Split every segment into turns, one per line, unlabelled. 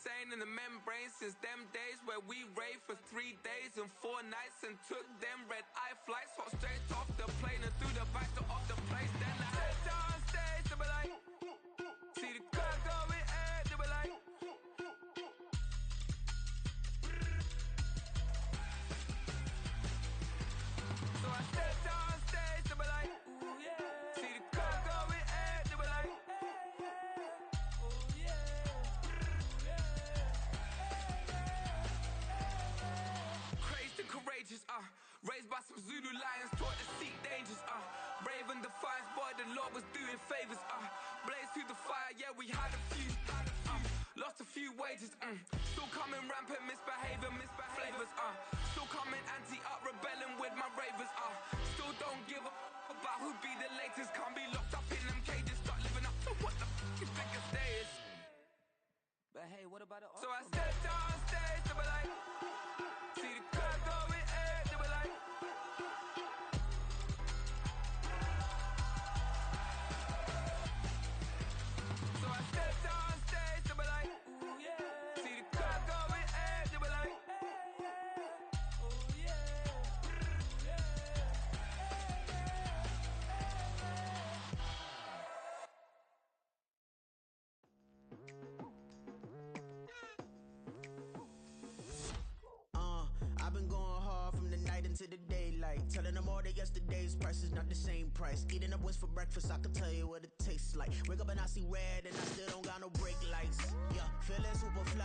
insane in the membrane since them days where we raved for 3 days and 4 nights and took them red-eye flights, hot straight off the plane and through the back door of the place. Then I stepped on stage, they were like, see the crowd going ahead, they were like, so I stepped on stage, they were like, ooh yeah. See the crowd going ahead, they were like, ooh yeah. Crazed and courageous, raised by some Zulu lions, taught to seek dangers, brave and defiant, boy, the Lord was doing favors, blaze through the fire, yeah, we had a few, lost a few wages, still coming rampant, misbehavior, flavors, still coming anti-up, rebelling with my ravers, still don't give a about who be the latest, can't be locked up in them cages, start living up to what the you think a stay is.
But hey, what about the
So I stepped on stage, they were like, see the crowd going ahead, they were like, so I stepped on stage, they were like, ooh yeah. See the crowd going ahead, they were like, ooh yeah.
I've been going hard from the night into the daylight, telling them all that yesterday's price is not the same price. Eating up what's for breakfast, I can tell you what it tastes like. Wake up and I see red and I still don't got no brake lights. Yeah, feeling super fly.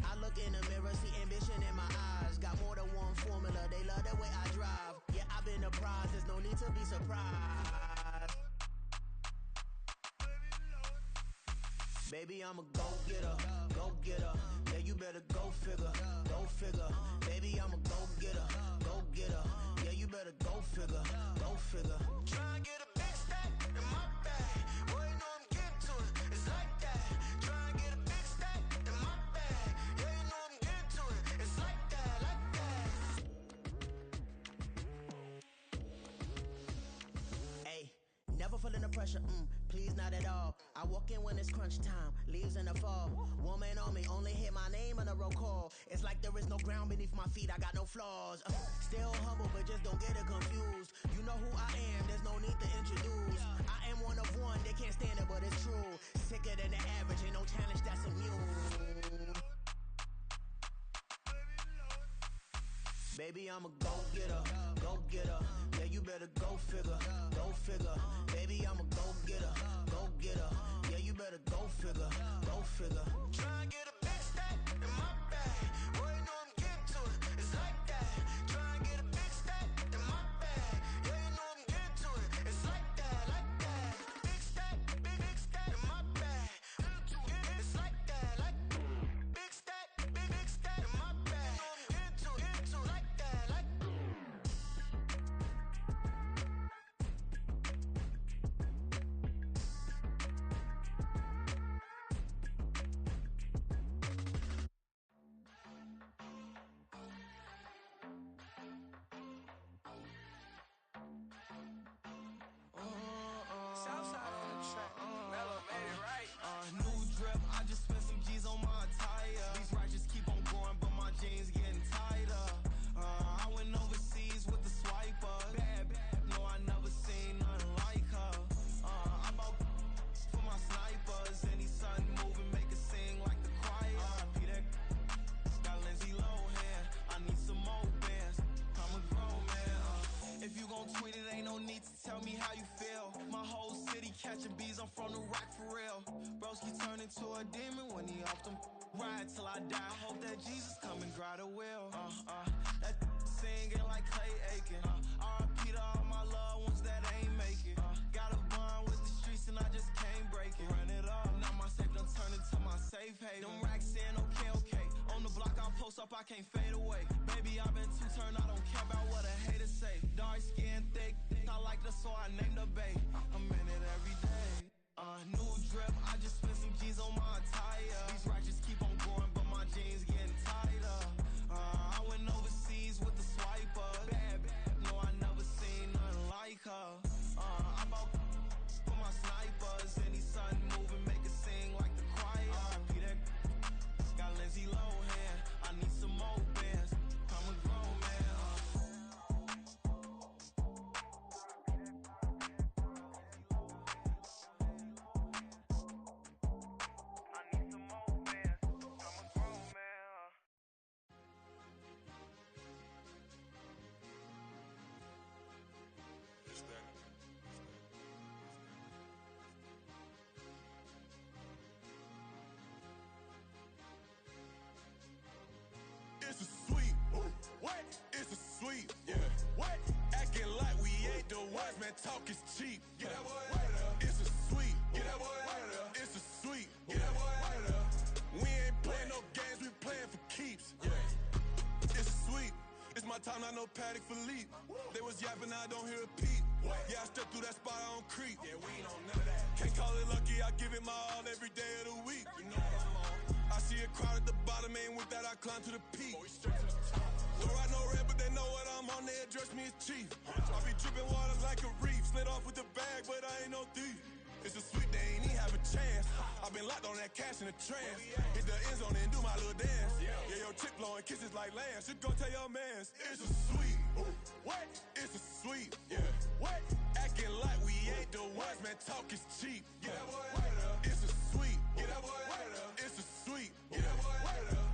I look in the mirror, see ambition in my eyes. Got more than one formula, they love the way I drive. Yeah, I've been a prize, there's no need to be surprised. Baby, I'm a go-getter, go-getter. Yeah, you better go figure, go figure. Baby, I'm a go-getter, go-getter. Yeah, you better go figure, go figure. Try and get a big stack in my bag. Boy, you know I'm getting to it, it's like that. Try and get a big stack in my bag. Yeah, you know I'm getting to it, it's like that, like that. Hey. Never feeling the pressure, please not at all. I walk in when it's crunch time, leaves in the fall. Woman on me, only hit my name on a roll call. It's like there is no ground beneath my feet, I got no flaws. Still humble, but just don't get it confused. You know who I am, there's no need to introduce. I am one of one, they can't stand it, but it's true. Sicker than the average, ain't no challenge that's immune. Baby, I'm a go-getter, go-getter. Yeah, you better go figure, go figure. Baby, I'm a go-getter, go-getter. Yeah, you better go figure, go figure. Try and get a big stack in my bag. Boy, you know I'm getting to it, it's like that. Try and get a big stack in my bag. Yeah, you know I'm getting to it, it's like that, like that. Big stack, big stack in my bag. It's like that, like big stack in my bag. Like that, like
Southside on the track, Mellow made it right.
New drip, I just spent some G's on my attire. These righteous keep on going, but my jeans getting tighter. I went overseas with the swiper. Bad, no, I never seen nothing like her. I bought for my snipers. Any sun moving, make it sing like the choir. RIP that got Lindsay Lohan. I need some more bands. I'm a grown man. If you gon' tweet it, ain't no need to tell me how you feel. My whole city catching bees, I'm from the rock for real. Broski turned into a demon when he off them. Ride till I die, hope that Jesus come and grab the wheel. That singing like Clay Aiken. RIP to all my loved ones that ain't make it. Got a bond with the streets and I just can't break it. Run it up, now my safe done turn into my safe haven. Them racks in, okay. On the block, I'll post up, I can't fade away. Baby, I've been too turned, I don't care about what a hater say. Dark skin, thick, I like the so I named the babe. I'm in it every day. New drip, I just spent some G's on my attire. These righteous keep on going, but my jeans getting tighter. I went overseas with the swiper. Bad, no, I never seen nothing like her. I bought for my snipers. Any sun moving, make it sing like the choir. RIP that got Lindsay man, talk is cheap. Get that boy out of there. It's a sweep. Get that boy out of there. It's a sweep. Get that boy out of there. We ain't playing no games, we playing for keeps. Yeah. It's a sweep. It's my time, not no Paddock Philippe. They was yapping, I don't hear a peep. Yeah, I step through that spot, I don't creep. Yeah, we ain't on none of that. Can't call it lucky, I give it my all every day of the week. You know what I'm on. I see a crowd at the bottom, ain't with that, I climb to the peak. Don't ride no red, but they know what I'm on, they address me as chief. I be dripping water like a reef, slid off with the bag, but I ain't no thief. It's a sweet, they ain't even have a chance. I been locked on that cash in a trance. Hit the end zone and do my little dance. Yeah, your chick blowing kisses like lambs. You go tell your mans. It's a sweet. What? It's a sweet. Yeah. What? Acting like we ain't the ones, man. Talk is cheap. Get that boy out of there. It's a sweet. Get that boy out of there. It's a sweet. Get that boy out of there.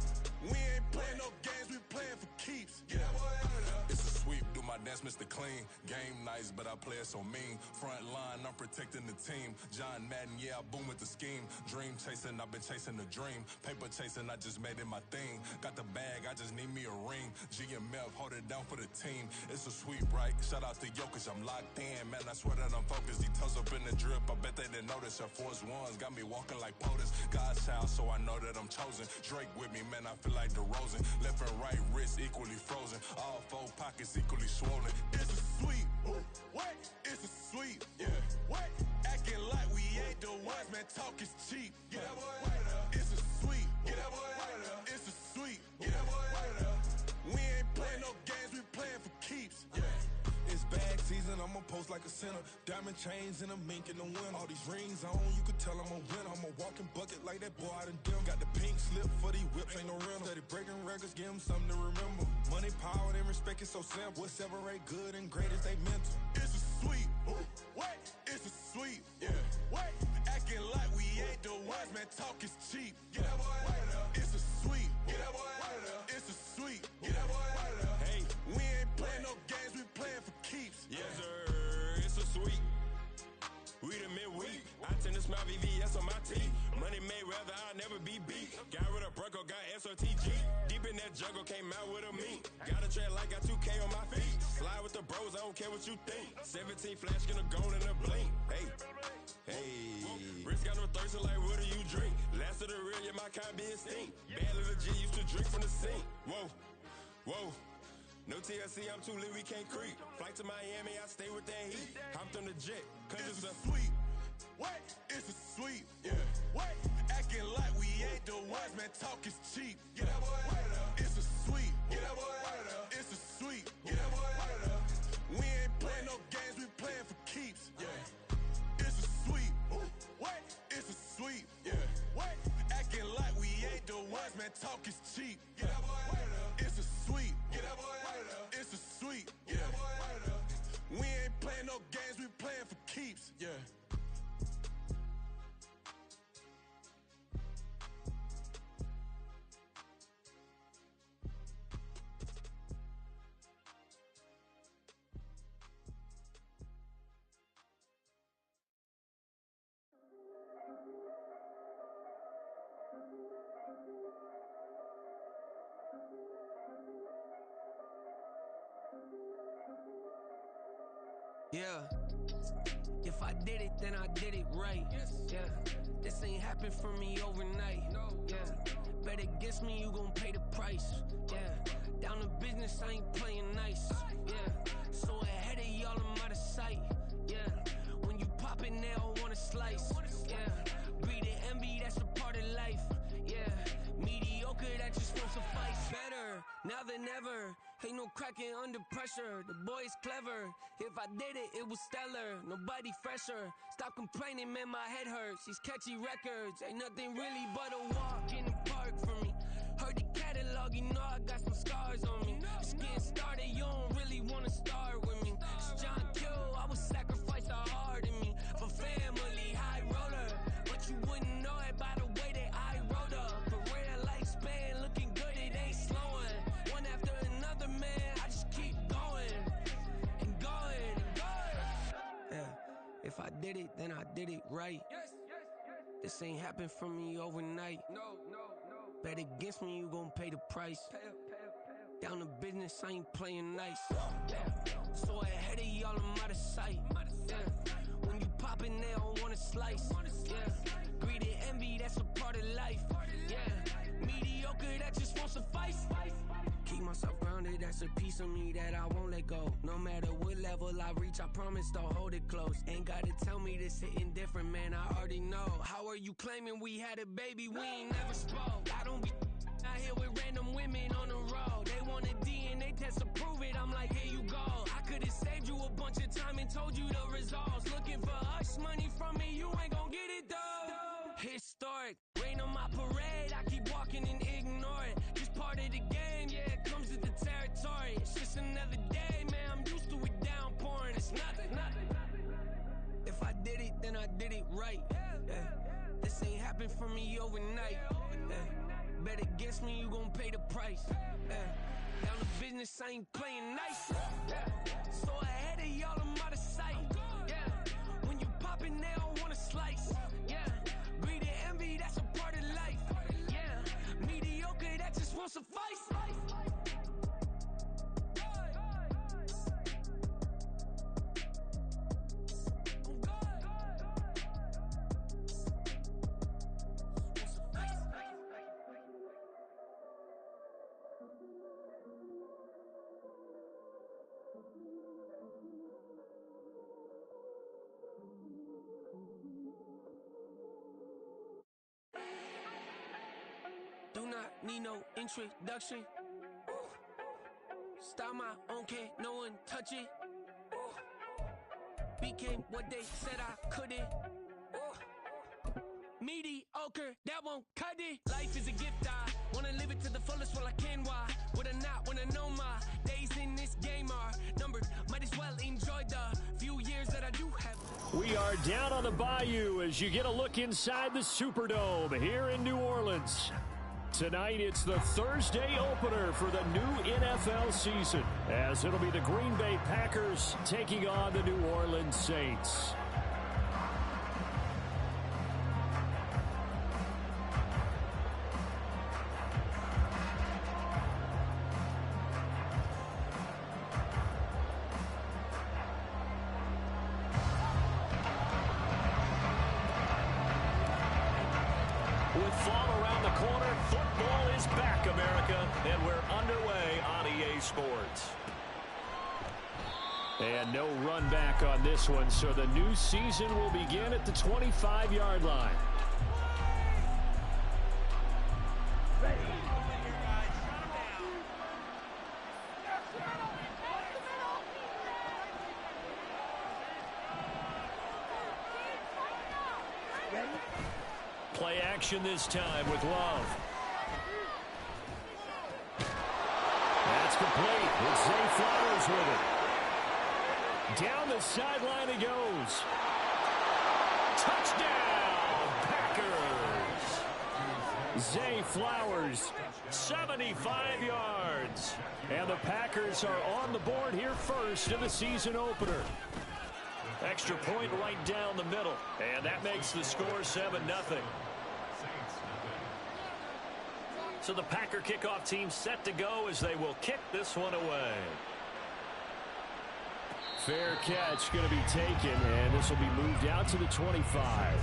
We ain't playing no games, we playing for keeps. Get that boy out of there.
It's a sweep, do my dance, Mr. Clean. Game nice, but I play it so mean. Front line, I'm protecting the team. John Madden, yeah, I boom with the scheme. Dream chasing, I've been chasing the dream. Paper chasing, I just made it my thing. Got the bag, I just need me a ring. GMF, hold it down for the team. It's a sweep, right? Shout out to Jokic, I'm locked in. Man, I swear that I'm focused. These toes up in the drip, I bet they didn't notice. Air Force Ones got me walking like POTUS. God's child, so I know that I'm chosen. Drake with me, man, I feel like DeRozan. Left and right wrist equally frozen. All four pockets equally swollen.
It's a sweep. What? It's a sweep. Yeah. What? Acting like we ain't the ones, man. Talk is cheap. Get that boy out of there. It's a sweep. Get that boy out of there. It's a sweep. Get that boy out of there. We ain't playing no games, we playing for keeps. Yeah.
It's bag season, I'ma post like a sinner. Diamond chains and a mink in the wind. All these rings on, you could tell I'm a winner. I'm a walking bucket like that boy out in dim. Got the pink slip for these whips, ain't no rental. Steady breaking records, give them something to remember. Money, power, and respect is so simple. What separate good and great is they mental.
It's a sweep. What? It's a sweep. Yeah. What? Acting like we ain't the ones, man. Talk is cheap. Get that boy out of there. It's a sweep. Get that boy out of there. It's a sweep. Get that boy out of there. Hey, we ain't playing no games, we playing for keeps.
Yes, sir. It's a sweep. We the midweek. I tend to smile VVS on my teeth. Money made rather I'll never be beat. Got rid of Bronco, got SOTG. Deep in that jungle, came out with a meat. Got a tread like got 2K on my feet. Slide with the bros, I don't care what you think. 17 flash, gonna go in a blink. Hey, hey. Wrist got no thirsting like what do you drink? Last of the real, yeah, my kind be extinct. Bad little G used to drink from the sink. Whoa, whoa. No TLC, I'm too lit, we can't creep. Flight to Miami, I stay with that heat. Hopped on the jet, cause
it's a sweep. What? It's a sweep. Yeah. What? Acting like we ain't the ones, man. Talk is cheap. Get that boy out of there. It's a sweep. Get that boy out of there. It's a sweep. Get that boy out of there. We ain't playing no games, we playing for keeps. Yeah. It's a sweep. What? It's a sweep. Yeah. What? Acting like we ain't the ones, man. Talk is cheap. Get that boy out of there. It's a sweep. Get that boy out of there. It's a sweep. Get that boy out of there. We ain't playing no games, we playing for keeps. Yeah.
Yeah. If I did it, then I did it right. Yeah. This ain't happened for me overnight. Yeah. Bet against me, you gon' pay the price. Yeah. Down to business, I ain't playing nice. Yeah. So ahead of y'all, I'm out of sight. Yeah. When you pop it, they all wanna slice. Yeah. Breed the envy, that's a part of life. Yeah. Mediocre, that just won't suffice. Better now than ever. Ain't no cracking under pressure. The boy's clever. If I did it, it was stellar. Nobody fresher. Stop complaining, man, my head hurts. These catchy records ain't nothing really but a walk in the park for me. Heard the catalog, you know I got some scars on me. Just getting started, you don't really wanna start with me. It's John Kill, I would sacrifice a heart in me for family, high roller. But you wouldn't know it by the way that I wrote up. A real lifespan, looking good, it ain't slowing. One after another, man, I just keep going and going and going. Yeah, if I did it, then I did it right. This ain't happened for me overnight. No. Bet against me, you gon' pay the price. Down to business, I ain't playing nice. So ahead of y'all, I'm out of sight. will I reach? I promise to hold it close. Ain't gotta tell me this hitting different, man, I already know. How are you claiming we had a baby? We ain't never spoke. I don't be out here with random women on the road. They want a DNA test to prove it, I'm like, here you go. I could've saved you a bunch of time and told you the results. Looking for hush money from me, you ain't gon' get it though. Historic, rain on my parade, I keep walking and ignore it. Just part of the game, yeah, it comes with the territory. It's just another day, man, I'm used to it downpouring. It's nothing. If I did it, then I did it right. Yeah. This ain't happened for me overnight. Yeah. Bet against me, you gon' pay the price. Yeah. Down the business, I ain't playing nice. Yeah. So ahead of y'all, I'm out of sight. Yeah. When you poppin', they don't wanna slice. Yeah. Greed and envy, that's a part of life. Yeah. Mediocre, that just won't suffice. Do not need no introduction. Style my own, can't no one touch it. Became what they said I couldn't. Mediocre, that won't cut it. Life is a gift, I wanna live it to the fullest while I can. Why would I not wanna know my days in this game are numbered? Might as well enjoy the few years that I do have.
We are down on the bayou as you get a look inside the Superdome here in New Orleans. Tonight, it's the Thursday opener for the new NFL season, as it'll be the Green Bay Packers taking on the New Orleans Saints. With fall around the corner, football is back, America, and we're underway on EA Sports. And no run back on this one, so the new season will begin at the 25-yard line. Play action this time with Love. That's complete. It's Zay Flowers with it. Down the sideline he goes. Touchdown, Packers. Zay Flowers, 75 yards. And the Packers are on the board here first in the season opener. Extra point right down the middle. And that makes the score 7-0. So the Packer kickoff team set to go as they will kick this one away. Fair catch going to be taken, and this will be moved out to the 25.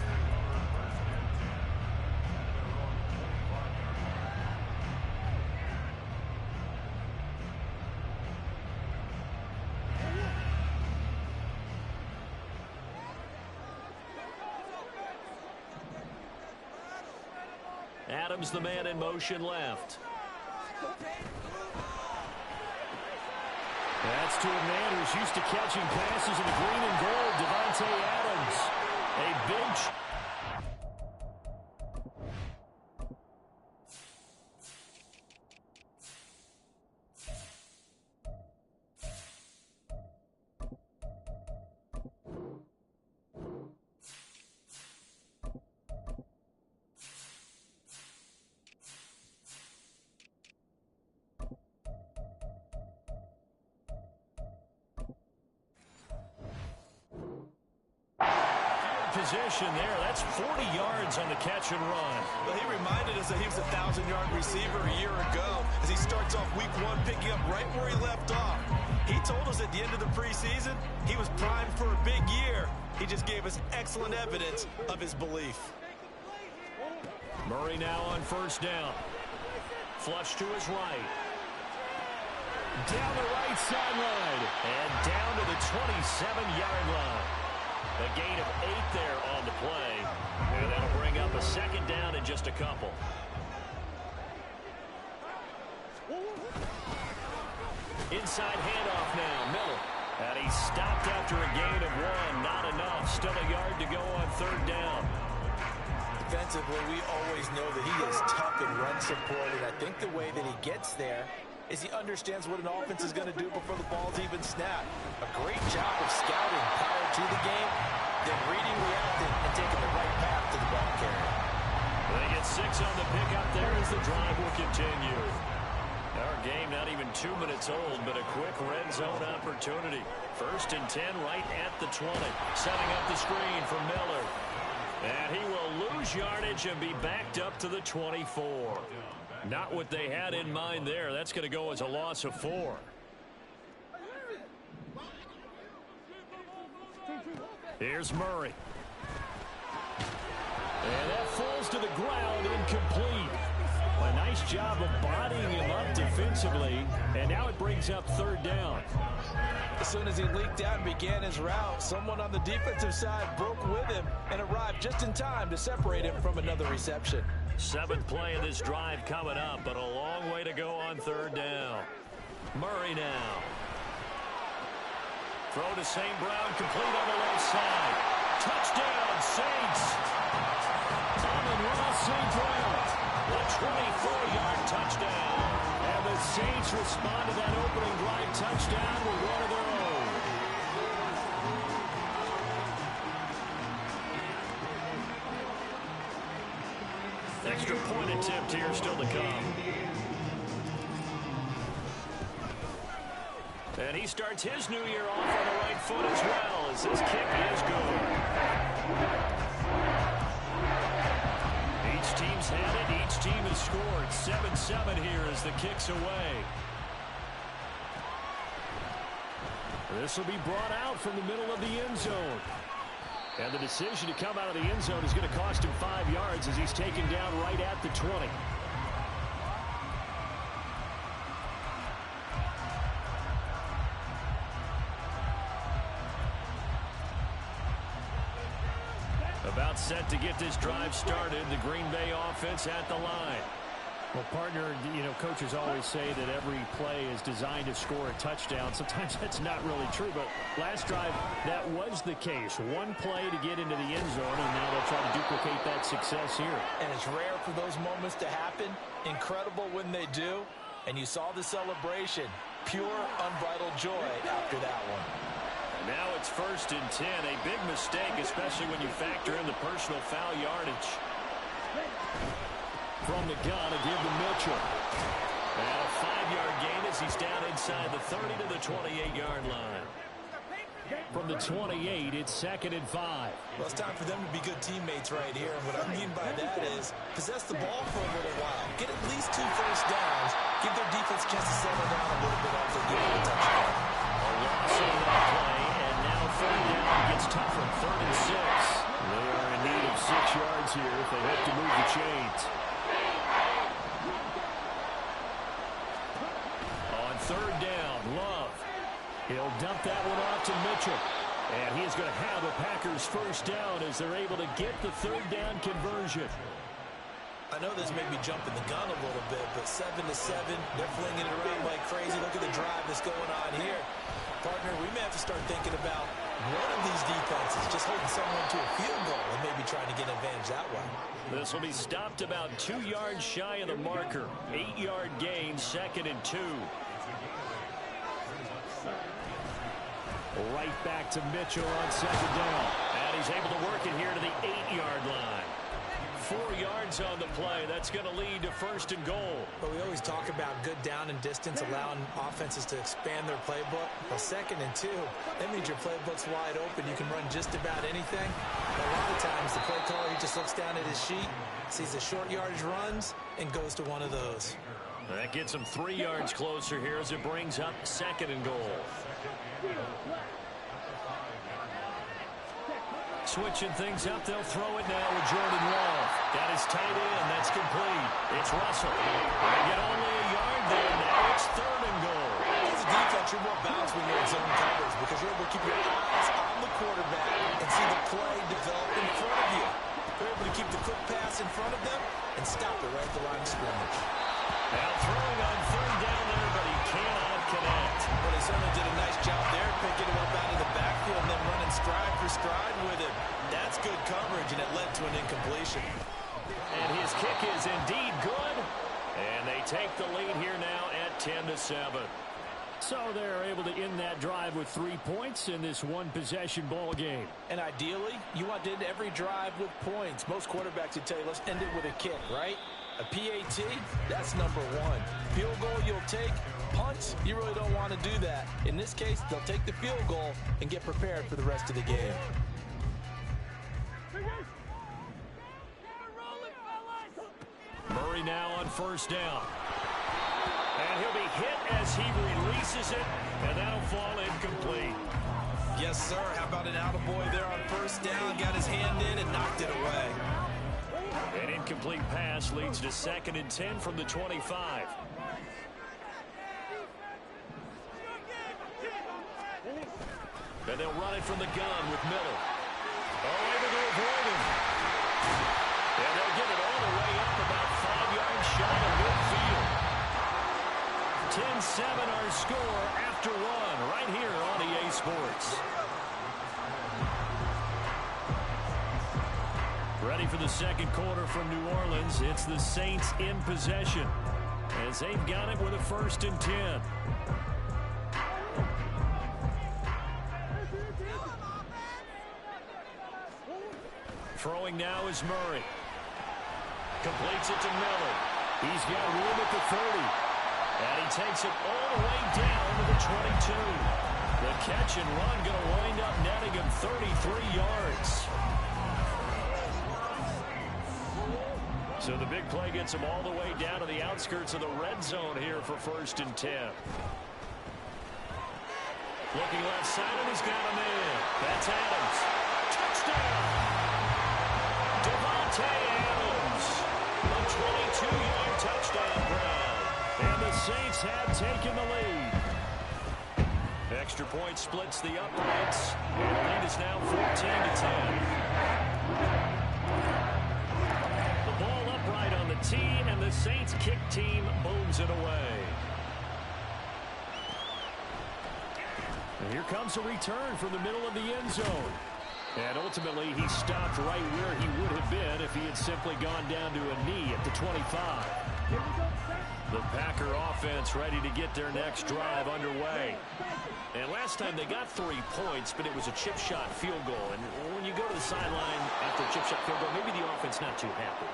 Adams, the man in motion left. That's to a man who's used to catching passes in the green and gold, Devontae Adams. A big... Position there. That's 40 yards on the catch and run.
Well, he reminded us that he was a 1,000-yard receiver a year ago as he starts off week one picking up right where he left off. He told us at the end of the preseason he was primed for a big year. He just gave us excellent evidence of his belief.
Murray now on first down. Flush to his right. Down the right sideline. And down to the 27-yard line. A gain of 8 there on the play. And that'll bring up a second down in just a couple. Inside handoff now, Miller. And he's stopped after a gain of 1. Not enough. Still a yard to go on third down.
Defensively, we always know that he is tough in run support, and I think the way that he gets there is he understands what an offense is going to do before the ball's even snapped. A great job of scouting prior to the game, then reading, reacting, and taking the right path to the ball carrier.
They get 6 on the pickup there as the drive will continue. Our game not even 2 minutes old, but a quick red zone opportunity. 1st and 10 right at the 20. Setting up the screen for Miller. And he will lose yardage and be backed up to the 24. Not what they had in mind there. That's going to go as a loss of 4. Here's Murray. And that falls to the ground, incomplete. A nice job of bodying him up defensively, and now it brings up third down.
As soon as he leaked out and began his route, someone on the defensive side broke with him and arrived just in time to separate him from another reception.
7th play of this drive coming up, but a long way to go on third down. Murray now. Throw to St. Brown, complete on the left side. Touchdown, Saints. Amon-Ra St. Brown. A 24-yard touchdown. And the Saints respond to that opening drive touchdown with one of their own. Extra point attempt here still to come. And he starts his new year off on the right foot as well, as this kick is good. Each team's had it. Each team has scored. 7-7 here as the kick's away. This will be brought out from the middle of the end zone. And the decision to come out of the end zone is going to cost him 5 yards as he's taken down right at the 20. About set to get this drive started. The Green Bay offense at the line.
Well, partner, you know, coaches always say that every play is designed to score a touchdown. Sometimes that's not really true, but last drive, that was the case. One play to get into the end zone, and now they'll try to duplicate that success here.
And it's rare for those moments to happen. Incredible when they do. And you saw the celebration. Pure, unbridled joy after that one.
Now it's 1st and 10. A big mistake, especially when you factor in the personal foul yardage. From the gun, a give to Mitchell. And a 5-yard gain as he's down inside the 30 to the 28-yard line. From the 28, it's 2nd and 5.
Well, it's time for them to be good teammates right here. And what I mean by that is possess the ball for a little while. Get at least 2 first downs. Give their defense a chance to settle down a little bit after getting a touchdown.
A loss on that play, and now third down gets tougher. 3rd and 6. They are in need of 6 yards here if they have to move the chains. On third down, Love. He'll dump that one off to Mitchell. And he is going to have a Packers first down as they're able to get the third down conversion.
I know this may be jumping the gun a little bit, but 7-7, they're flinging it around like crazy. Look at the drive that's going on here. Partner, we may have to start thinking about one of these defenses just holding someone to a field goal and maybe trying to get an advantage that way.
This will be stopped about 2 yards shy of the marker. 8-yard gain, 2nd and 2. Right back to Mitchell on 2nd down. And he's able to work it here to the 8-yard line. 4 yards on the play. That's going to lead to 1st and goal.
But we always talk about good down and distance, allowing offenses to expand their playbook. Well, 2nd and 2, that means your playbook's wide open. You can run just about anything. But a lot of times, the play caller, he just looks down at his sheet, sees the short yardage runs, and goes to one of those.
That gets him 3 yards closer here as it brings up 2nd and goal. Switching things up, they'll throw it now with Jordan Love. Got his tight end, that's complete. It's Russell. They get only a yard there, now it's 3rd and goal.
as defense, you're more balanced when you're in zone coverage because you're able to keep your eyes on the quarterback and see the play develop in front of you. You're able to keep the quick pass in front of them and stop it right at the line of scrimmage.
Now throwing on third down there, but he cannot connect.
Well, he certainly did a nice job there, picking him up out of the backfield and then running stride for stride with him. That's good coverage, and it led to an incompletion.
And his kick is indeed good. And they take the lead here now at 10-7. So they're able to end that drive with 3 points in this one-possession ball game.
And ideally, you want to end every drive with points. Most quarterbacks would tell you, let's end it with a kick, right? A PAT, that's number one. Field goal you'll take. Punts, you really don't want to do that. In this case, they'll take the field goal and get prepared for the rest of the game.
Murray now on first down. And he'll be hit as he releases it, and that'll fall incomplete.
Yes, sir. How about an attaboy there on first down? Got his hand in and knocked it away.
An incomplete pass leads to 2nd and 10 from the 25. And they'll run it from the gun with Miller. Able to avoid him. And they'll get it all the way up about 5 yards shy of midfield. 10-7 our score after one right here on EA Sports. Ready for the second quarter from New Orleans. It's the Saints in possession as they've got it with a 1st and 10. Throwing now is Murray. Completes it to Miller. He's got room at the 30. And he takes it all the way down to the 22. The catch and run going to wind up netting him 33 yards. So the big play gets him all the way down to the outskirts of the red zone here for 1st and 10. Looking left side, and he's got him in. That's Adams. Touchdown! Devontae Adams, a 22-yard touchdown grab. And the Saints have taken the lead. Extra point splits the uprights. And the lead is now 14-10. The ball upright on the tee, and the Saints kick team booms it away. And here comes a return from the middle of the end zone. And ultimately, he stopped right where he would have been if he had simply gone down to a knee at the 25. The Packer offense ready to get their next drive underway. And last time they got 3 points, but it was a chip shot field goal. And when you go to the sideline after a chip shot field goal, maybe the offense not too happy.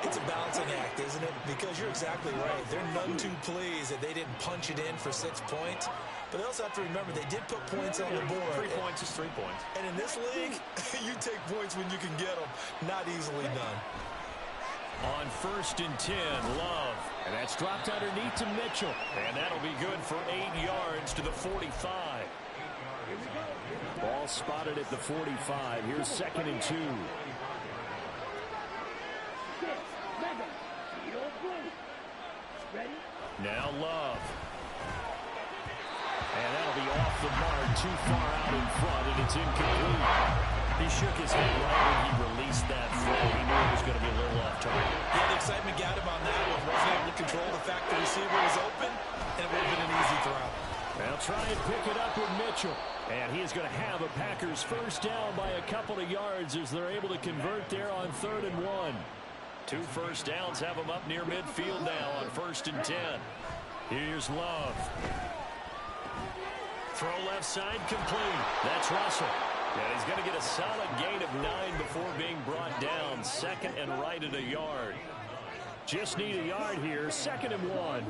It's a balancing act, isn't it? Because you're exactly right. They're none too pleased that they didn't punch it in for 6 points. But they also have to remember they did put points on the board.
3 points is 3 points.
And in this league, you take points when you can get them. Not easily done.
On 1st and 10, Love. And that's dropped underneath to Mitchell. And that'll be good for 8 yards to the 45. Ball spotted at the 45. Here's 2nd and 2. Now Love. And that'll be off the mark, too far out in front, and it's incomplete. He shook his head right when he released that throw. He knew it was going to be a little off target.
Yeah, the excitement got him on that one. Wasn't able to control the fact the receiver was open, and it would have been an easy throw.
They'll try and pick it up with Mitchell. And he is going to have a Packers first down by a couple of yards as they're able to convert there on 3rd and 1. 2 first downs have them up near midfield now on 1st and 10. Here's Love. Throw left side complete. That's Russell. And he's going to get a solid gain of 9 before being brought down. 2nd and right at a yard. Just need a yard here. 2nd and 1.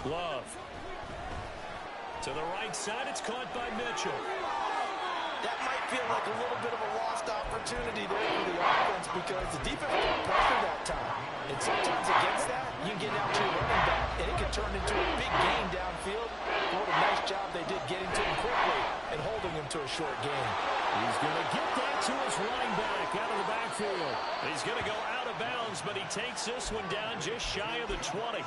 Love. To the right side, it's caught by Mitchell.
That might feel like a little bit of a lost opportunity there for the offense because the defense got pressure that time. And sometimes against that, you get out to your running back, and it can turn into a big gain downfield. What a nice job they did getting to him quickly and holding him to a short gain.
He's going to get that to his running back out of the backfield. He's going to go out of bounds, but he takes this one down just shy of the 20.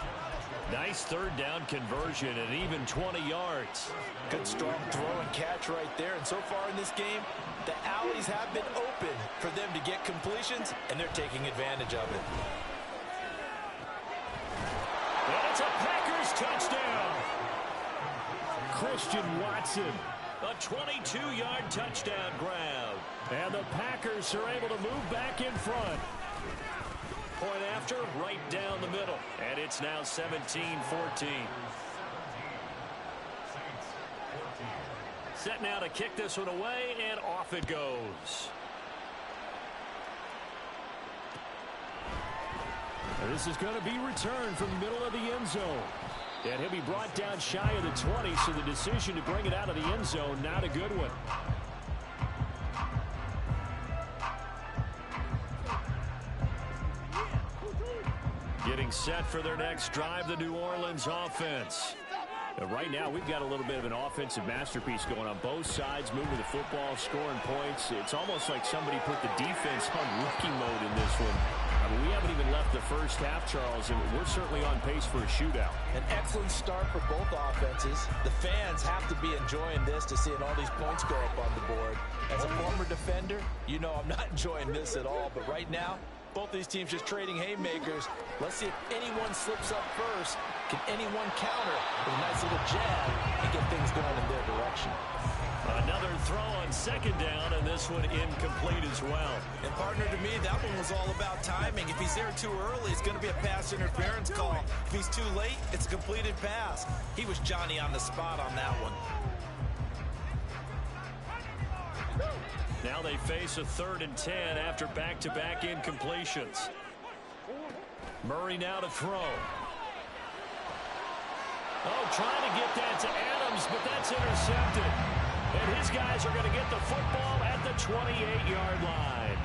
Nice third down conversion and even 20 yards.
Good strong throw and catch right there. And so far in this game, the alleys have been open for them to get completions, and they're taking advantage of it.
And it's a Packers touchdown. Christian Watson, a 22-yard touchdown grab. And the Packers are able to move back in front. Point after, right down the middle. And it's now 17-14. Set now to kick this one away, and off it goes. And this is going to be returned from the middle of the end zone. And he'll be brought down shy of the 20, so the decision to bring it out of the end zone, not a good one. Getting set for their next drive, the New Orleans offense. Right now, we've got a little bit of an offensive masterpiece going on both sides, moving the football, scoring points. It's almost like somebody put the defense on rookie mode in this one. I mean, we haven't even left the first half, Charles, and we're certainly on pace for a shootout.
An excellent start for both offenses. The fans have to be enjoying this to seeing all these points go up on the board. As a former defender, you know I'm not enjoying this at all, but right now, both these teams just trading haymakers. Let's see if anyone slips up first. Can anyone counter with a nice little jab and get things going in their direction?
Another throw on second down, and this one incomplete as well.
And partner, to me, that one was all about timing. If he's there too early, it's going to be a pass interference call. If he's too late, it's a completed pass. He was Johnny on the spot on that one.
Now they face a 3rd and 10 after back-to-back incompletions. Murray now to throw. Oh, trying to get that to Adams, but that's intercepted. And his guys are going to get the football at the 28-yard line.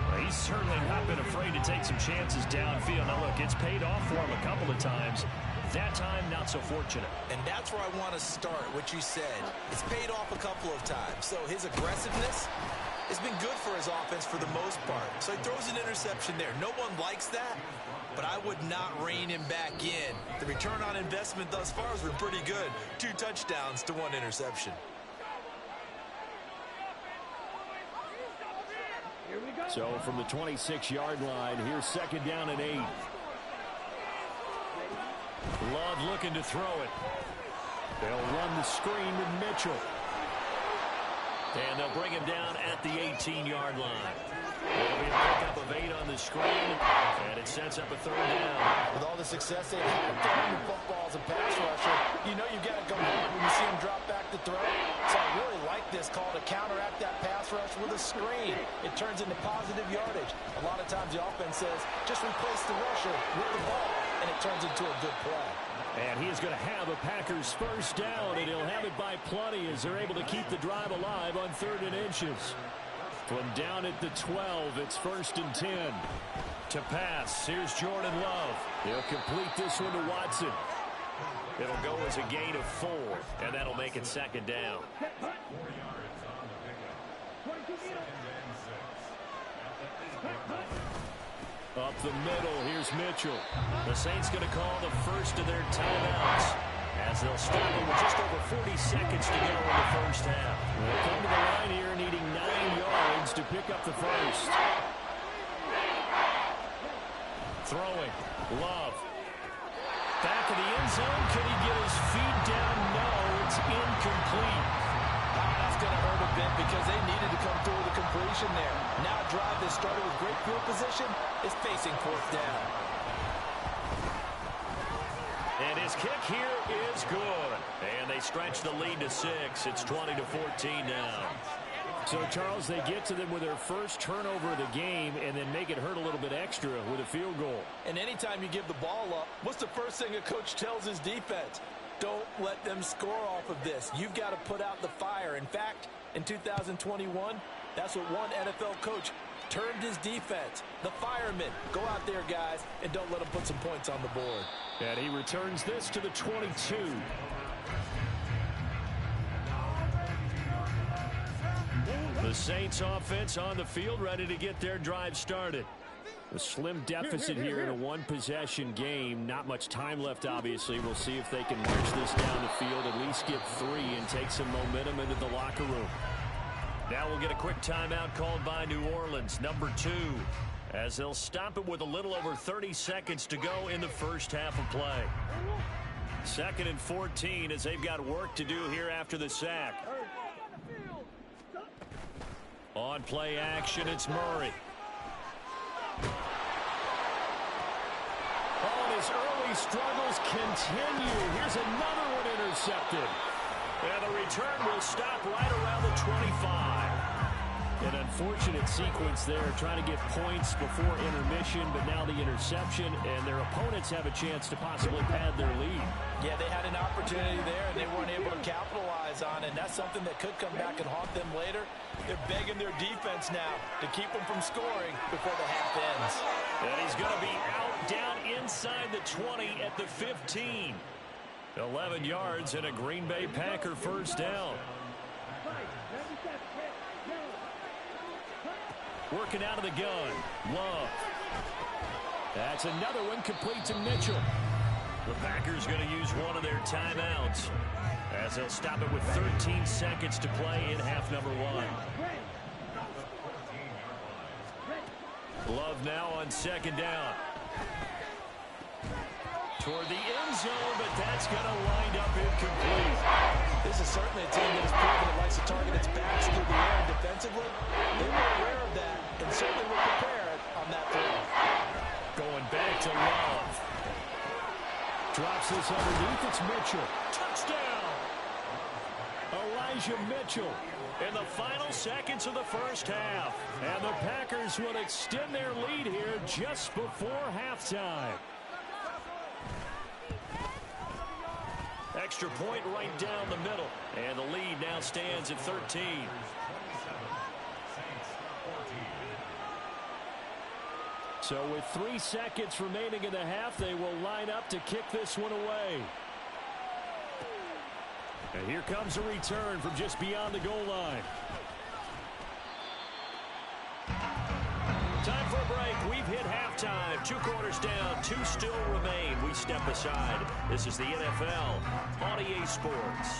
Well, he's certainly not been afraid to take some chances downfield. Now, look, it's paid off for him a couple of times. That time, not so fortunate.
And that's where I want to start, what you said. It's paid off a couple of times. So his aggressiveness has been good for his offense for the most part. So he throws an interception there. No one likes that, but I would not rein him back in. The return on investment thus far has been pretty good. 2 touchdowns to 1 interception.
So from the 26-yard line, here's 2nd down and 8. Love looking to throw it. They'll run the screen with Mitchell. And they'll bring him down at the 18-yard line. It'll be a pickup of 8 on the screen, and it sets up a 3rd down.
With all the success they've had throwing the football as a pass rusher, you know you've got to come hard when you see him drop back to throw. So I really like this call to counteract that pass rush with a screen. It turns into positive yardage. A lot of times the offense says, just replace the rusher with the ball, and it turns into a good play.
And he is going to have a Packers first down, and he'll have it by plenty as they're able to keep the drive alive on 3rd and inches. From down at the 12, it's 1st and 10. To pass, here's Jordan Love. He'll complete this one to Watson. It'll go as a gain of 4, and that'll make it 2nd down. Up the middle, here's Mitchell. The Saints going to call the first of their timeouts as they'll start with just over 40 seconds to go in the first half. They'll come to the line here needing 9 yards to pick up the first. Throwing, Love. Back of the end zone, can he get his feet down? No, it's incomplete.
That's going to hurt a bit because they needed to come through with a completion there. Now a drive that started with great field position is facing 4th down.
And his kick here is good. And they stretch the lead to 6. It's 20-14 now. So, Charles, they get to them with their first turnover of the game and then make it hurt a little bit extra with a field goal.
And anytime you give the ball up, what's the first thing a coach tells his defense? Don't let them score off of this. You've got to put out the fire. In fact, in 2021, that's what one NFL coach termed his defense. The firemen. Go out there, guys, and don't let them put some points on the board.
And he returns this to the 22. The Saints offense on the field, ready to get their drive started. A slim deficit here in a one-possession game. Not much time left, obviously. We'll see if they can march this down the field, at least get 3, and take some momentum into the locker room. Now we'll get a quick timeout called by New Orleans, number 2, as they'll stop it with a little over 30 seconds to go in the first half of play. 2nd and 14 as they've got work to do here after the sack. On play action, it's Murray. Oh, and his early struggles continue. Here's another one intercepted. And the return will stop right around the 25. An unfortunate sequence there, trying to get points before intermission, but now the interception, and their opponents have a chance to possibly pad their lead.
Yeah, they had an opportunity there, and they weren't able to capitalize on it, and that's something that could come back and haunt them later. They're begging their defense now to keep them from scoring before the half ends.
And he's going to be out down inside the 20 at the 15. 11 yards and a Green Bay Packer first down. Working out of the gun. Love. That's another one complete to Mitchell. The Packers going to use one of their timeouts as they'll stop it with 13 seconds to play in half number 1. Love now on 2nd down. Toward the end zone, but that's going to wind up incomplete.
This is certainly a team that has proven it likes to target its backs through the air and defensively. They were aware of that and certainly were prepared on that throw.
Going back to Love. Drops this underneath. It's Mitchell. Touchdown! Elijah Mitchell in the final seconds of the first half. And the Packers will extend their lead here just before halftime. Extra point right down the middle. And the lead now stands at 13. So with 3 seconds remaining in the half, they will line up to kick this one away. And here comes a return from just beyond the goal line. Time for a break. We've hit halftime. 2 quarters down. 2 still remain. We step aside. This is the NFL on EA Sports.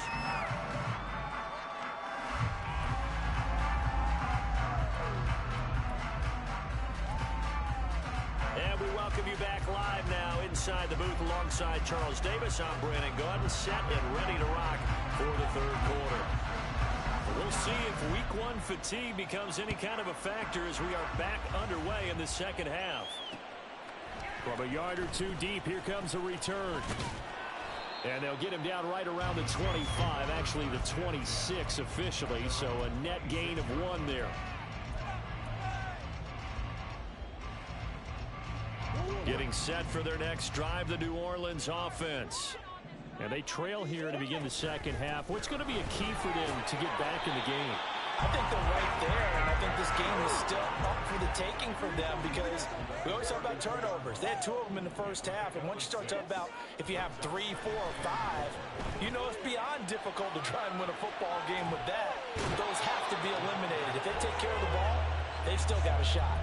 And we welcome you back live now inside the booth alongside Charles Davis. I'm Brandon Gaudin, set and ready to rock for the 3rd quarter. We'll see if week 1 fatigue becomes any kind of a factor as we are back underway in the second half. From a yard or 2 deep, here comes a return. And they'll get him down right around the 25, actually the 26 officially, so a net gain of 1 there. Getting set for their next drive, the New Orleans offense. And they trail here to begin the second half. What's going to be a key for them to get back in the game?
I think they're right there, and I think this game is still up for the taking for them because we always talk about turnovers. They had 2 of them in the first half, and once you start talking about if you have 3, 4, or 5, you know it's beyond difficult to try and win a football game with that. Those have to be eliminated. If they take care of the ball, they've still got a shot.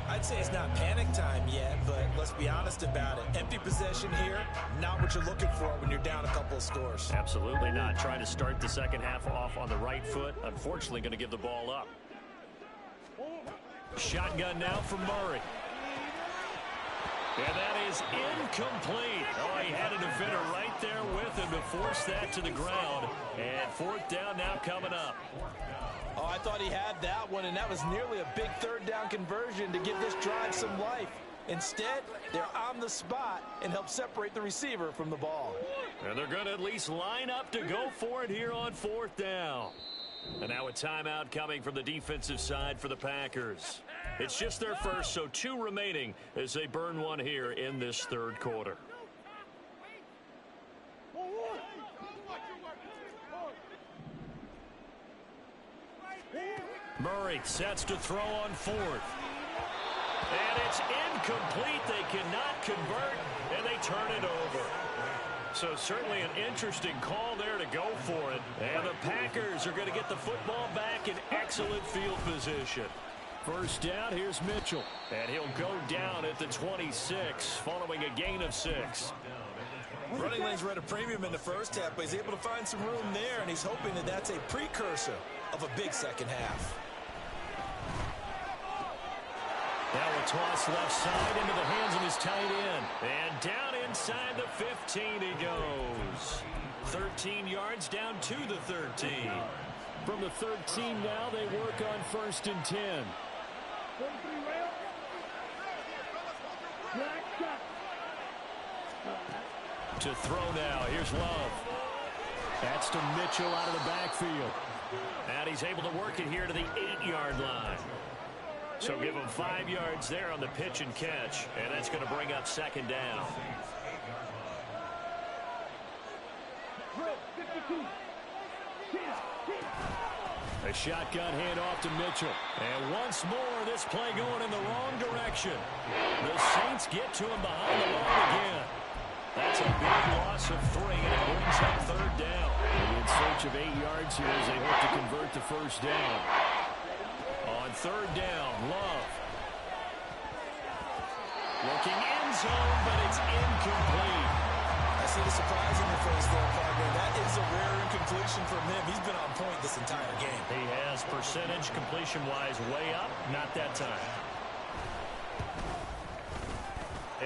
I'd say it's not panic time yet, but let's be honest about it. Empty possession here, not what you're looking for when you're down a couple of scores.
Absolutely not. Trying to start the second half off on the right foot. Unfortunately, going to give the ball up. Shotgun now from Murray. And that is incomplete. Oh, he had a defender right there with him to force that to the ground. And 4th down now coming up.
Oh, I thought he had that one, and that was nearly a big 3rd down conversion to give this drive some life. Instead, they're on the spot and help separate the receiver from the ball.
And they're going to at least line up to go for it here on 4th down. And now a timeout coming from the defensive side for the Packers. It's just their first, so 2 remaining as they burn 1 here in this 3rd quarter. Murray sets to throw on 4th. And it's incomplete. They cannot convert, and they turn it over. So certainly an interesting call there to go for it. And the Packers are going to get the football back in excellent field position.
First down, here's Mitchell.
And he'll go down at the 26 following a gain of 6.
Running lanes were at a premium in the first half, but he's able to find some room there, and he's hoping that that's a precursor of a big second half.
Now a toss left side into the hands of his tight end. And down inside the 15 he goes. 13 yards down to the 13.
From the 13 now, they work on 1st and 10.
To throw now. Here's Love.
That's to Mitchell out of the backfield.
And he's able to work it here to the 8-yard line. So give him 5 yards there on the pitch and catch. And that's going to bring up 2nd down.
A shotgun handoff to Mitchell.
And once more, this play going in the wrong direction. The Saints get to him behind the line again. That's a big loss of 3, and it brings up 3rd down.
In search of 8 yards here as they hope to convert the 1st down.
On 3rd down, Love. Looking end zone, but it's incomplete.
I see the surprise in your face there, partner. That is a rare incompletion from him. He's been on point this entire game.
He has percentage completion-wise way up. Not that time.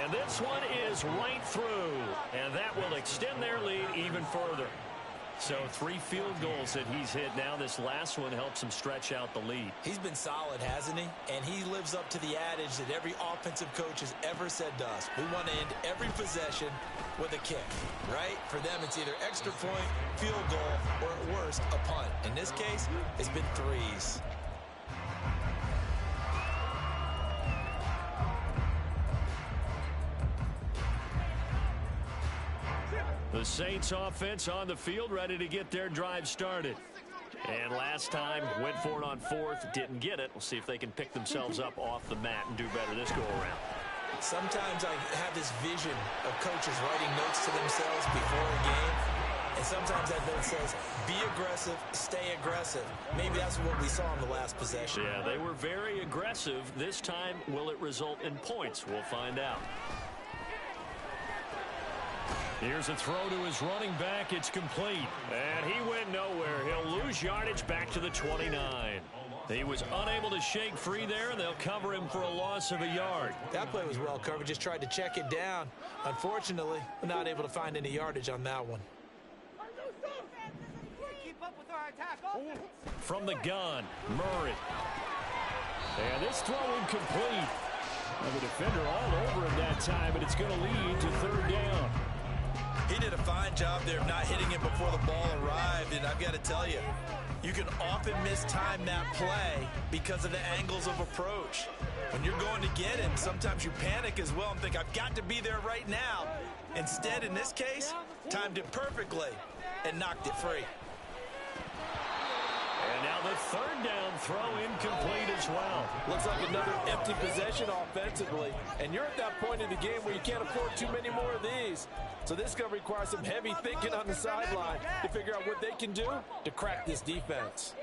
And this one is right through. And that will extend their lead even further. So 3 field goals that he's hit now. This last one helps him stretch out the lead.
He's been solid, hasn't he? And he lives up to the adage that every offensive coach has ever said to us. We want to end every possession with a kick, right? For them, it's either extra point, field goal, or at worst, a punt. In this case, it's been 3s.
The Saints offense on the field, ready to get their drive started. And last time, went for it on 4th, didn't get it. We'll see if they can pick themselves up off the mat and do better this go-around.
Sometimes I have this vision of coaches writing notes to themselves before a game. And sometimes that note says, be aggressive, stay aggressive. Maybe that's what we saw in the last possession.
Yeah, they were very aggressive. This time, will it result in points? We'll find out. Here's a throw to his running back. It's complete. And he went nowhere. He'll lose yardage back to the 29. He was unable to shake free there, and they'll cover him for a loss of a yard.
That play was well covered. Just tried to check it down. Unfortunately, we're not able to find any yardage on that one.
From the gun, Murray. And this throw incomplete.
Well, the defender all over him that time, and it's going to lead to 3rd down.
He did a fine job there of not hitting it before the ball arrived, and I've got to tell you, you can often mistime that play because of the angles of approach. When you're going to get him, sometimes you panic as well and think, I've got to be there right now. Instead, in this case, timed it perfectly and knocked it free.
And now the 3rd down throw incomplete as well.
Looks like another empty possession offensively. And you're at that point in the game where you can't afford too many more of these. So this is going to require some heavy thinking on the sideline to figure out what they can do to crack this defense.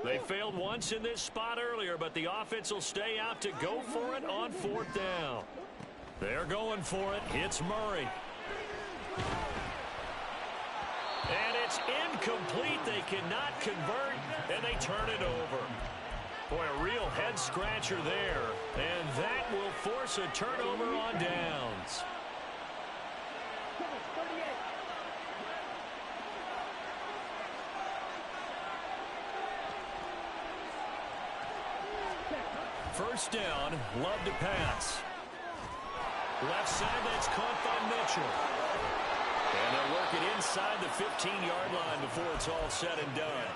They failed once in this spot earlier, but the offense will stay out to go for it on 4th down. They're going for it. It's Murray. And it's incomplete. They cannot convert, and they turn it over. Boy, a real head-scratcher there. And that will force a turnover on downs. First down, Love to pass. Left side, that's caught by Mitchell. And they'll work it inside the 15-yard line before it's all said and done.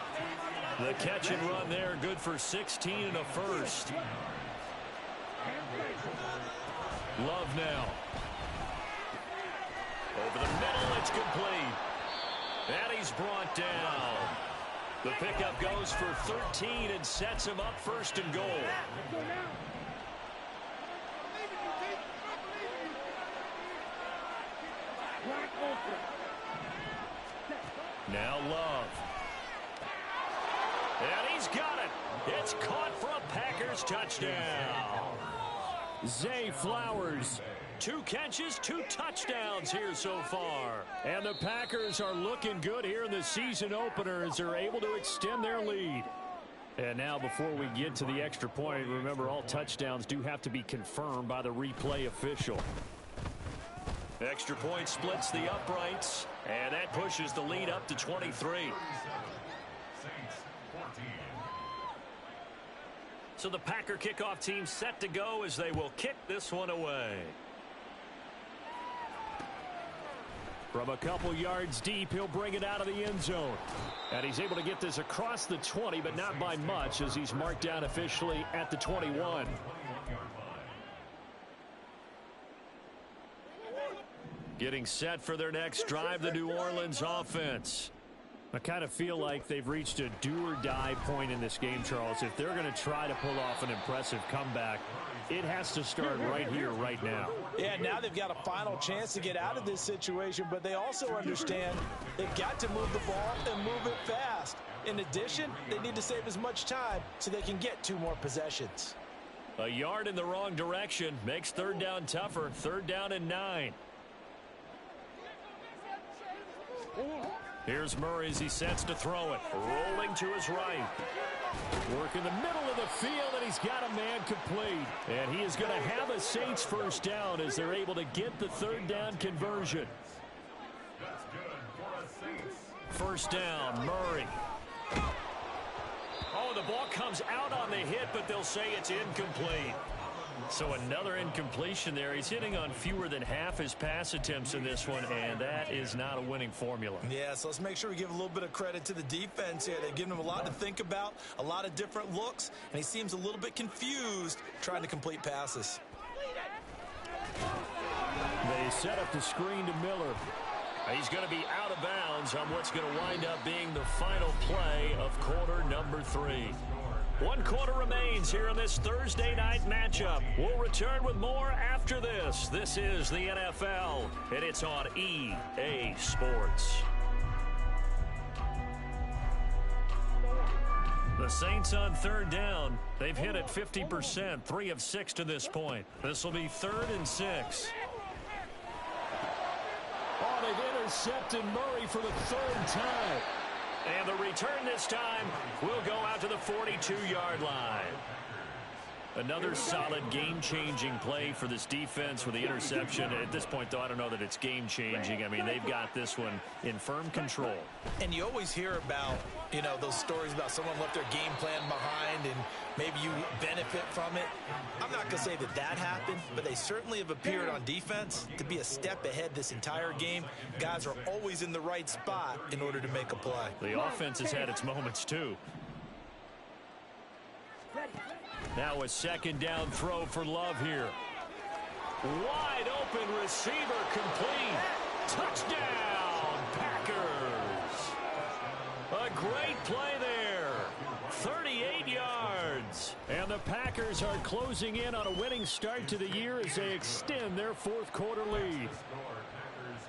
The catch and run there, good for 16 and a first. Love now. Over the middle, it's complete. And he's brought down. The pickup goes for 13 and sets him up first and goal. Now Love. And he's got it. It's caught for a Packers touchdown. Zay Flowers. 2 catches, 2 touchdowns here so far. And the Packers are looking good here in the season opener as they're able to extend their lead. And now before we get to the extra point, remember all touchdowns do have to be confirmed by the replay official. Extra point splits the uprights, and that pushes the lead up to 23. So the Packer kickoff team set to go as they will kick this one away. From a couple yards deep, he'll bring it out of the end zone. And he's able to get this across the 20, but not by much as he's marked down officially at the 21. Getting set for their next drive, the New Orleans offense. I kind of feel like they've reached a do-or-die point in this game, Charles. If they're going to try to pull off an impressive comeback, it has to start right here, right now.
Yeah, now they've got a final chance to get out of this situation, but they also understand they've got to move the ball and move it fast. In addition, they need to save as much time so they can get 2 more possessions.
A yard in the wrong direction makes third down tougher. 3rd down and 9. Here's Murray as he sets to throw it. Rolling to his right. Work in the middle of the field, and he's got a man complete. And he is going to have a Saints first down as they're able to get the 3rd down conversion. First down, Murray. Oh, the ball comes out on the hit, but they'll say it's incomplete. So another incompletion there. He's hitting on fewer than half his pass attempts in this one, and that is not a winning formula.
Yeah, so let's make sure we give a little bit of credit to the defense here. They've given him a lot to think about, a lot of different looks, and he seems a little bit confused trying to complete passes.
They set up the screen to Miller. He's going to be out of bounds on what's going to wind up being the final play of quarter number 3. 1 quarter remains here in this Thursday night matchup. We'll return with more after this. This is the NFL, and it's on EA Sports. The Saints on 3rd down. They've hit it 50%, 3 of 6 to this point. This will be 3rd and 6.
Oh, they've intercepted Murray for the 3rd time.
And the return this time will go out to the 42-yard line. Another solid game-changing play for this defense with the interception. At this point, though, I don't know that it's game-changing. I mean, they've got this one in firm control.
And you always hear about, you know, those stories about someone left their game plan behind and maybe you benefit from it. I'm not going to say that that happened, but they certainly have appeared on defense to be a step ahead this entire game. Guys are always in the right spot in order to make a play.
The offense has had its moments, too. Now a 2nd down throw for Love here. Wide open receiver complete. Touchdown, Packers. A great play there. 38 yards. And the Packers are closing in on a winning start to the year as they extend their 4th quarter lead.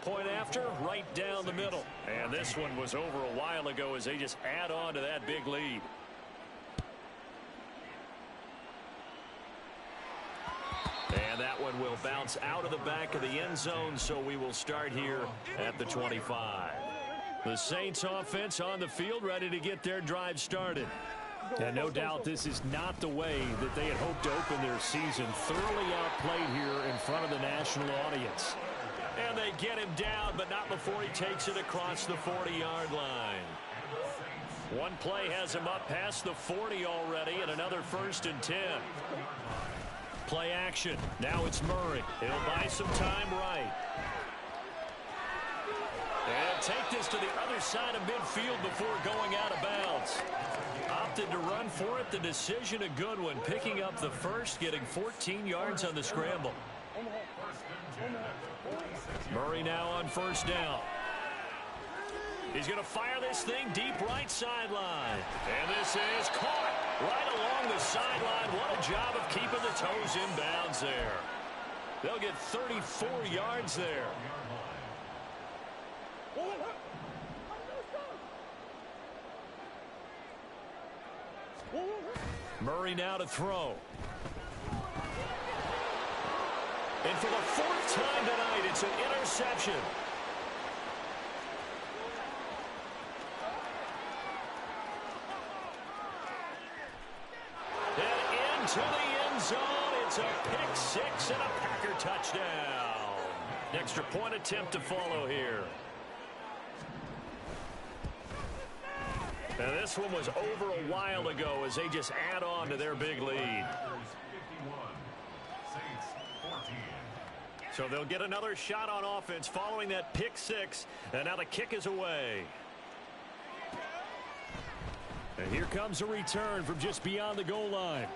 Point after, right down the middle. And this one was over a while ago as they just add on to that big lead. And that one will bounce out of the back of the end zone, so we will start here at the 25. The Saints offense on the field, ready to get their drive started.
And no doubt this is not the way that they had hoped to open their season. Thoroughly outplayed here in front of the national audience.
And they get him down, but not before he takes it across the 40-yard line. One play has him up past the 40 already, and another 1st and 10. Play action. Now it's Murray. He'll buy some time right. And take this to the other side of midfield before going out of bounds. Opted to run for it. The decision a good one. Picking up the 1st, getting 14 yards on the scramble. Murray now on 1st down. He's going to fire this thing deep right sideline. And this is caught right along the sideline. What a job of keeping the toes in bounds there. They'll get 34 yards there. Murray now to throw. And for the fourth time tonight, it's an interception. And into the end zone. It's a pick six and a Packer touchdown. An extra point attempt to follow here. And this one was over a while ago as they just add on to their big lead. So they'll get another shot on offense following that pick six. And now the kick is away. And here comes a return from just beyond the goal line.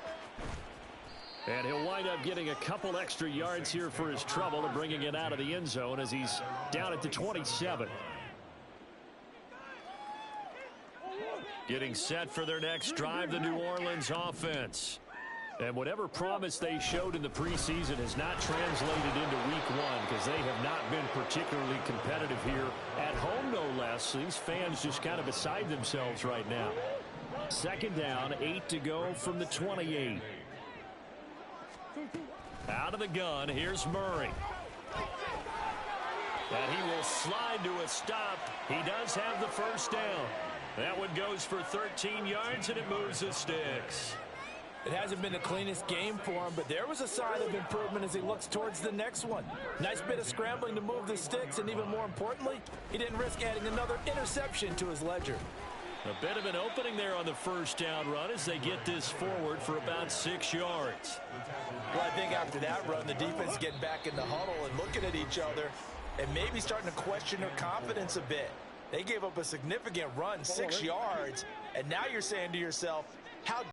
And he'll wind up getting a couple extra yards here for his trouble and bringing it out of the end zone as he's down at the 27. Getting set for their next drive, the New Orleans offense. And whatever promise they showed in the preseason has not translated into week one because they have not been particularly competitive here at home, no less. These fans just kind of beside themselves right now. Second down, 8 to go from the 28. Out of the gun, here's Murray. And he will slide to a stop. He does have the first down. That one goes for 13 yards, and it moves the sticks.
It hasn't been the cleanest game for him, but there was a sign of improvement as he looks towards the next one. Nice bit of scrambling to move the sticks, and even more importantly, he didn't risk adding another interception to his ledger.
A bit of an opening there on the first down run as they get this forward for about 6 yards.
Well, I think after that run, the defense is getting back in the huddle and looking at each other and maybe starting to question their confidence a bit. They gave up a significant run, 6 yards, and now you're saying to yourself, how